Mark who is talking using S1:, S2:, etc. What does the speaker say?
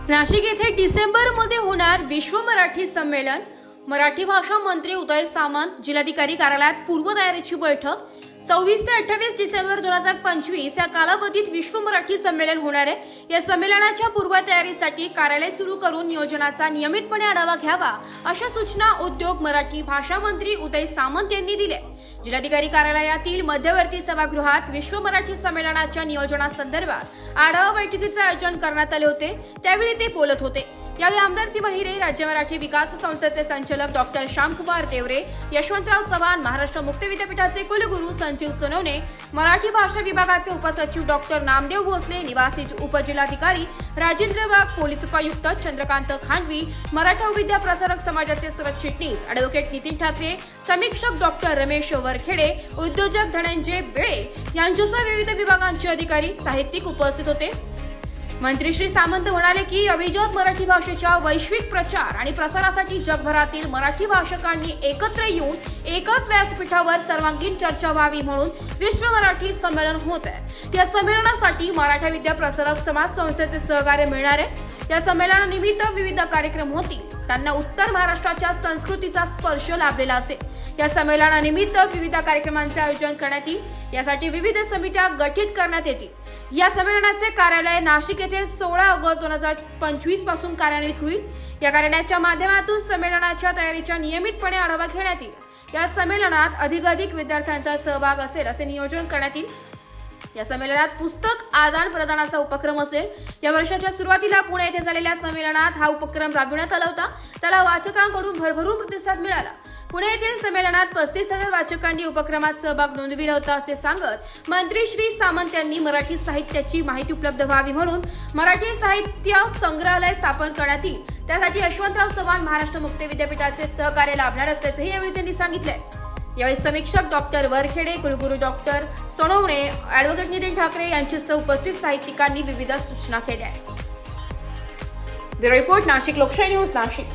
S1: नाशिक येथे डिसेंबरमध्ये होणार विश्व मराठी संमेलन। मराठी भाषा मंत्री उदय सामंत जिल्हाधिकारी कार्यालयात पूर्वतयारीची बैठक। 26 ते 28 डिसेंबर 2025 या कालावधीत विश्व मराठी संमेलन होणार आहे। या संमेलनाच्या पूर्वतयारीसाठी कार्यालय सुरू करून नियोजनाचा नियमितपणे आढावा घ्यावा अशा सूचना उद्योग मराठी भाषा मंत्री उदय सामंत यांनी दिल्या। जिल्हाधिकारी कार्यालयातील मध्यवर्ती सभागृहात विश्व मराठी संमेलनाच्या नियोजनासंदर्भात आढावा बैठकीचे आयोजन करण्यात आले होते। त्यावेळी ते बोलत होते। यावेळी आमदार सिंह हिरे, राज्य मराठी विकास संस्थेचे संचालक डॉक्टर श्यामकुमार देवरे, यशवंतराव चव्हाण, महाराष्ट्र मुक्त विद्यापीठाचे कुलगुरू संजीव सोनवणे, मराठी भाषा विभागाचे उपसचिव डॉक्टर नामदेव भोसले, निवासी उपजिल्हाधिकारी राजेंद्र वाघ, पोलीस उपायुक्त चंद्रकांत खांडवी, मराठा विद्या प्रसारक समाजाचे सरचिटणीस ॲडव्होकेट नितीन ठाकरे, समीक्षक डॉक्टर रमेश वरखेडे, उद्योजक धनंजय बेळे यांच्यासह विविध विभागांचे अधिकारी साहित्यिक उपस्थित होते। मंत्री श्री सामंत म्हणाले की अभिजात मराठी भाषेच्या वैश्विक प्रचार आणि प्रसारासाठी जगभरातील मराठी भाषकांनी एकत्र येऊन एकाच व्यासपीठावर सर्वांगीण चर्चा व्हावी म्हणून विश्व मराठी संमेलन होत आहे। या संमेलनासाठी मराठा विद्या प्रसारक समाज संस्थेचे सहकार्य मिळणार आहे। या संमेलनानिमित्त विविध कार्यक्रम होतील, त्यांना उत्तर महाराष्ट्राच्या संस्कृतीचा स्पर्श लाभलेला असेल। या संमेलनानिमित्त विविध कार्यक्रमांचे आयोजन करण्यात येईल। यासाठी विविध समित्या गठीत करण्यात येतील। या संमेलनाचे कार्यालय नाशिक येथे 16 ऑगस्ट 2025 पासून कार्यान्वित होईल। या कार्यालयाच्या माध्यमातून संमेलनाच्या तयारीचा नियमितपणे आढावा घेण्यात येईल। या संमेलनात अधिकाधिक विद्यार्थ्यांचा सहभाग असेल असे नियोजन करण्यात येईल। या संमेलनात पुस्तक आदान प्रदानाचा उपक्रम असेल। या वर्षाच्या सुरुवातीला पुणे येथे झालेल्या संमेलनात हा उपक्रम राबविण्यात आला होता। त्याला वाचकांकडून भरभरून प्रतिसाद मिळाला। पुणे येथील संमेलनात 35,000 वाचकांनी उपक्रमात सहभाग नोंदविला होता असे सांगत मंत्री श्री सामंत यांनी मराठी साहित्याची माहिती उपलब्ध व्हावी म्हणून मराठी साहित्य संग्रहालय स्थापन करण्यात येईल। त्यासाठी यशवंतराव चव्हाण, महाराष्ट्र मुक्त विद्यापीठाचे सहकार्य लाभणार असल्याचेही यावेळी त्यांनी सांगितले। यावेळी समीक्षक डॉक्टर वरखेडे, कुलगुरू डॉक्टर सोनवणे, ॲडव्होकेट नितीन ठाकरे यांच्यासह उपस्थित साहित्यिकांनी विविध सूचना केल्या। ब्युरो रिपोर्ट, नाशिक लोकशाही न्यूज, नाशिक।